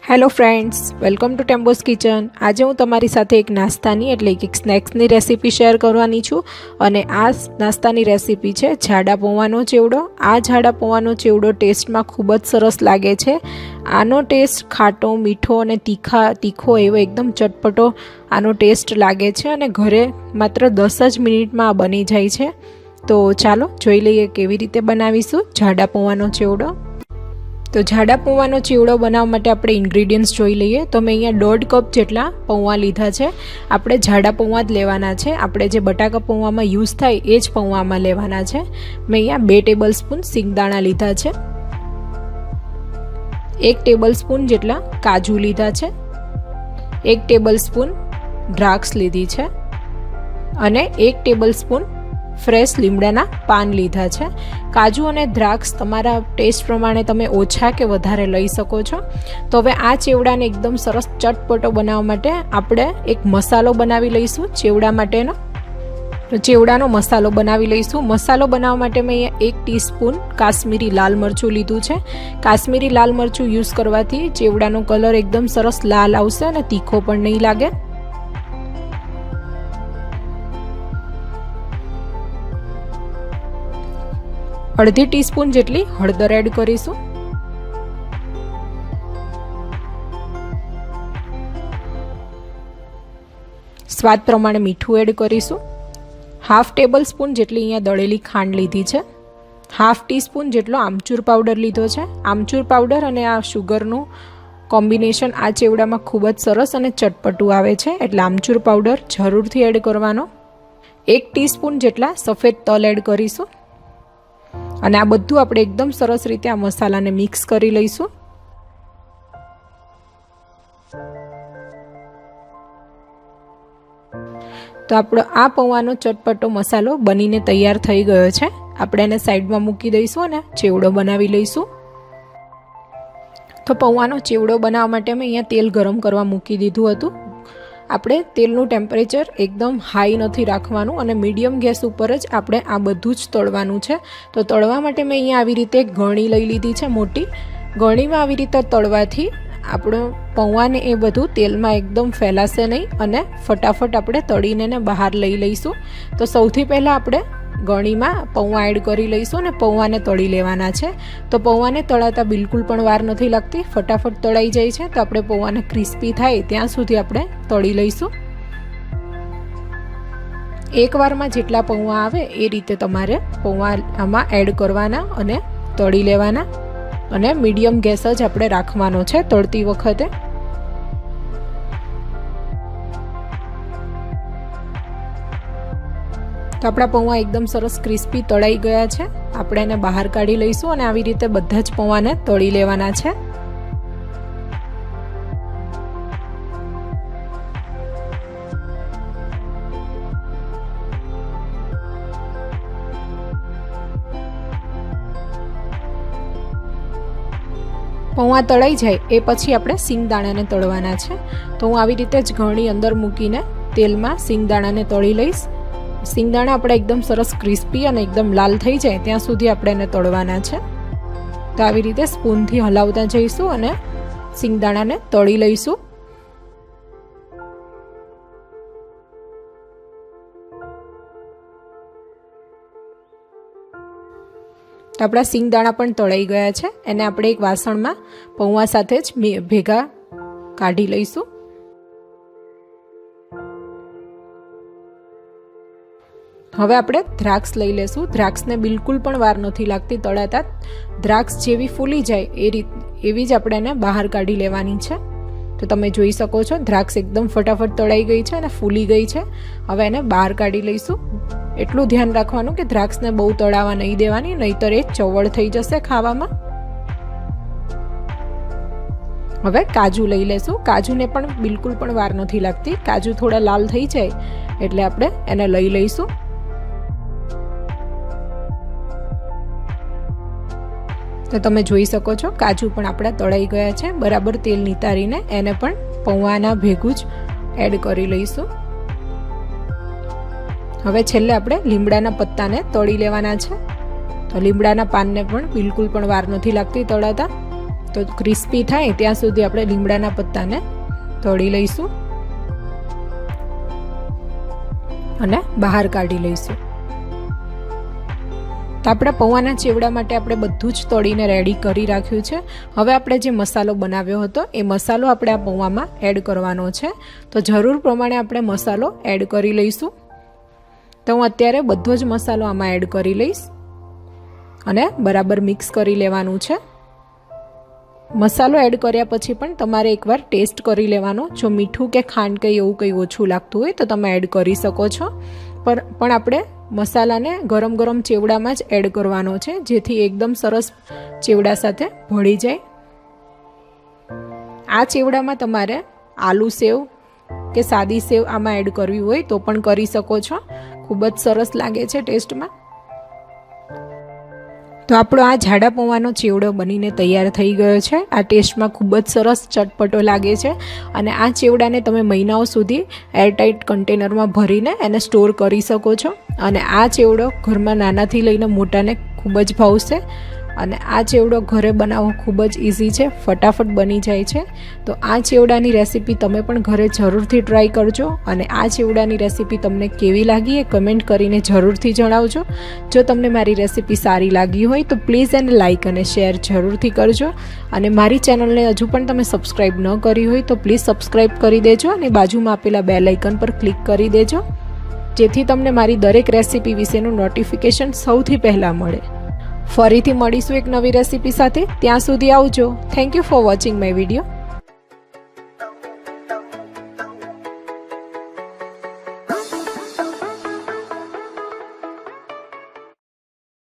Hello friends, welcome to ટેમ્બોસ kitchen. આજે હું તમારી સાથે એક નાસ્તાની એટલે કે સ્નેક્સની રેસીપી શેર કરવાની છું અને આ નાસ્તાની રેસીપી છે જાડા પૌવાનો ચેવડો। આ જાડા પૌવાનો ચેવડો ટેસ્ટમાં ખૂબ જ સરસ લાગે છે। આનો ટેસ્ટ ખાટો, મીઠો અને તીખો એવો એકદમ ચટપટો આનો ટેસ્ટ લાગે છે અને ઘરે માત્ર 10 જ મિનિટમાં આ બની જાય છે। તો ચાલો જોઈ લઈએ કેવી રીતે બનાવીશું જાડા પૌવાનો ચેવડો। તો જાડા પૌવાનો ચેવડો બનાવવા માટે આપણે ઇન્ગ્રેડિયન્ટ્સ જોઈ લઈએ। તો મેં અહીંયા 1.5 કપ જેટલા પૌવા લીધા છે। આપણે જાડા પૌવા જ લેવાના છે, આપણે જે બટાકા પૌવામાં યુઝ થાય એ જ પૌવામાં લેવાના છે। મેં અહીંયા 2 ટેબલ સ્પૂન સિંગદાણા લીધા છે, 1 ટેબલ સ્પૂન જેટલા કાજુ લીધા છે, 1 ટેબલ સ્પૂન દ્રાક્ષ લીધી છે અને 1 ટેબલ સ્પૂન ફ્રેશ લીમડાના પાન લીધા છે। કાજુ અને દ્રાક્ષ તમારા ટેસ્ટ પ્રમાણે તમે ઓછા કે વધારે લઈ શકો છો। તો હવે આ ચેવડાને એકદમ સરસ ચટપટો બનાવવા માટે આપણે એક મસાલો બનાવી લઈશું ચેવડા માટેનો। તો ચેવડાનો મસાલો બનાવી લઈશું। મસાલો બનાવવા માટે મેં અહીંયા 1 ટીસ્પૂન કાશ્મીરી લાલ મરચું લીધું છે। કાશ્મીરી લાલ મરચું યુઝ કરવાથી ચેવડાનો કલર એકદમ સરસ લાલ આવશે અને તીખો પણ નહીં લાગે। અડધી ટીસ્પૂન જેટલી હળદર એડ કરીશું, સ્વાદ પ્રમાણે મીઠું એડ કરીશું, હાફ ટેબલ સ્પૂન જેટલી અહીંયા દળેલી ખાંડ લીધી છે, હાફ ટીસ્પૂન જેટલો આમચૂર પાવડર લીધો છે। આમચૂર પાવડર અને આ શુગરનું કોમ્બિનેશન આ ચેવડામાં ખૂબ જ સરસ અને ચટપટું આવે છે, એટલે આમચૂર પાવડર જરૂરથી એડ કરવાનો। 1 ટીસ્પૂન જેટલા સફેદ તલ એડ કરીશું અને આ બધું આપણે એકદમ સરસ રીતે આ મસાલાને મિક્સ કરી લઈશું। તો આપણો આ પૌવાનો ચટપટો મસાલો બનીને તૈયાર થઈ ગયો છે। આપણે એને સાઈડમાં મૂકી દઈશું અને ચેવડો બનાવી લઈશું। તો પૌવાનો ચેવડો બનાવવા માટે મેં અહીંયા તેલ ગરમ કરવા મૂકી દીધું હતું। આપણે તેલનું ટેમ્પરેચર એકદમ હાઈ નથી રાખવાનું અને મીડિયમ ગેસ ઉપર જ આપણે આ બધું જ તળવાનું છે। તો તળવા માટે મેં અહીંયા આવી રીતે એક ગળણી લઈ લીધી છે મોટી। ગળણીમાં આવી રીતે તળવાથી આપણો પૌવાને એ બધું તેલમાં એકદમ ફેલાશે નહીં અને ફટાફટ આપણે તળીને એને બહાર લઈ લઈશું। તો સૌથી પહેલાં આપણે ગળણીમાં પૌવા એડ કરી લઈશું અને પૌવાને તળી લેવાના છે। તો પૌવાને તળાતા બિલકુલ પણ વાર નથી લાગતી, ફટાફટ તળાઈ જાય છે। તો આપણે પૌવાને ક્રિસ્પી થાય ત્યાં સુધી આપણે તળી લઈશું। એક વારમાં જેટલા પૌવા આવે એ રીતે તમારે પૌવા આમાં એડ કરવાના અને તળી લેવાના અને મીડિયમ ગેસ જ આપણે રાખવાનો છે તળતી વખતે। તો આપણા પૌવા એકદમ સરસ ક્રિસ્પી તળાઈ ગયા છે। આપણે એને બહાર કાઢી લઈશું અને આવી રીતે બધા જ પૌવાને તળી લેવાના છે। પૌવા તળાઈ જાય એ પછી આપણે સિંગદાણાને તળવાના છે। તો હું આવી રીતે જ ઘણી અંદર મૂકીને તેલમાં સિંગદાણાને તળી લઈશ। સિંગદાણા આપણે એકદમ સરસ ક્રિસ્પી અને એકદમ લાલ થઈ જાય ત્યાં સુધી આપણે એને તળવાના છે। તો આવી રીતે સ્પૂનથી હલાવતા જઈશું અને સિંગદાણાને તળી લઈશું। તો આપણા સિંગદાણા પણ તળાઈ ગયા છે, એને આપણે એક વાસણમાં પૌવા સાથે જ ભેગા કાઢી લઈશું। હવે આપણે દ્રાક્ષ લઈ લેશું। દ્રાક્ષને બિલકુલ પણ વાર નથી લાગતી તળાતા। દ્રાક્ષ જેવી ફૂલી જાય એવી જ આપણે એને બહાર કાઢી લેવાની છે। તો તમે જોઈ શકો છો દ્રાક્ષ એકદમ ફટાફટ તળાઈ ગઈ છે અને ફૂલી ગઈ છે। હવે એને બહાર કાઢી લઈશું। એટલું ધ્યાન રાખવાનું કે દ્રાક્ષને બહુ તળાવા નહીં દેવાની, નહીતર એ ચવળ થઈ જશે ખાવામાં। હવે કાજુ લઈ લેશું। કાજુને પણ બિલકુલ પણ વાર નથી લાગતી, કાજુ થોડા લાલ થઈ જાય એટલે આપણે એને લઈ લઈશું। તો તમે જોઈ શકો છો કાજુ પણ આપણા તળાઈ ગયા છે। બરાબર તેલ નિતારીને એને પણ પૌવાના ભેગું જ એડ કરી લઈશું। હવે છેલ્લે આપણે લીમડાના પત્તાને તળી લેવાના છે। તો લીમડાના પાનને પણ બિલકુલ પણ વાર નથી લાગતી તળાતા। તો ક્રિસ્પી થાય ત્યાં સુધી આપણે લીમડાના પત્તાને તળી લઈશું અને બહાર કાઢી લઈશું. તો આપણા પૌવાના ચેવડા માટે આપણે બધું જ તળીને રેડી કરી રાખ્યું છે. હવે આપણે જે મસાલો બનાવ્યો હતો એ મસાલો આપણે આ પૌવામાં એડ કરવાનો છે. તો જરૂર પ્રમાણે આપણે મસાલો એડ કરી લઈશું. તો હું અત્યારે બધો જ મસાલો આમાં એડ કરી લઈશ અને બરાબર મિક્સ કરી લેવાનું છે. મસાલો એડ કર્યા પછી પણ તમારે એકવાર ટેસ્ટ કરી લેવાનો. જો મીઠું કે ખાંડ કંઈ એવું કંઈ ઓછું લાગતું હોય તો તમે એડ કરી શકો છો. પણ આપણે મસાલાને ગરમ ગરમ ચેવડામાં જ એડ કરવાનો છે, જેથી એકદમ સરસ ચેવડા સાથે ભળી જાય. આ ચેવડામાં તમારે આલુ સેવ કે સાદી સેવ આમાં એડ કરવી હોય તો પણ કરી શકો છો. ખૂબ જ સરસ લાગે છે ટેસ્ટમાં. તો આપણો આ જાડા પૌવાનો ચેવડો બનીને તૈયાર થઈ ગયો છે. આ ટેસ્ટમાં ખૂબ જ સરસ ચટપટો લાગે છે અને આ ચેવડાને તમે મહિનાઓ સુધી એરટાઇટ કન્ટેનરમાં ભરીને એને સ્ટોર કરી શકો છો. અને આ ચેવડો ઘરમાં નાનાથી લઈને મોટાને ખૂબ જ ભાવશે. અને આ ચેવડો ઘરે બનાવવો ખૂબ જ ઇઝી છે, ફટાફટ બની જાય છે. તો આ ચેવડાની રેસીપી તમે પણ ઘરે જરૂરથી ટ્રાય કરજો. અને આ ચેવડાની રેસીપી તમને કેવી લાગી એ કમેન્ટ કરીને જરૂરથી જણાવજો. જો તમને મારી રેસીપી સારી લાગી હોય તો પ્લીઝ એને લાઇક અને શેર જરૂરથી કરજો. અને મારી ચેનલને હજુ પણ તમે સબસ્ક્રાઈબ ન કરી હોય તો પ્લીઝ સબસ્ક્રાઈબ કરી દેજો અને બાજુમાં આપેલા બેલ આઇકન પર ક્લિક કરી દેજો, જેથી તમને મારી દરેક રેસીપી વિશેનું નોટિફિકેશન સૌથી પહેલાં મળે. ફરીથી મળીશું એક નવી રેસીપી સાથે. ત્યાં સુધી આવજો. Thank you for watching my video.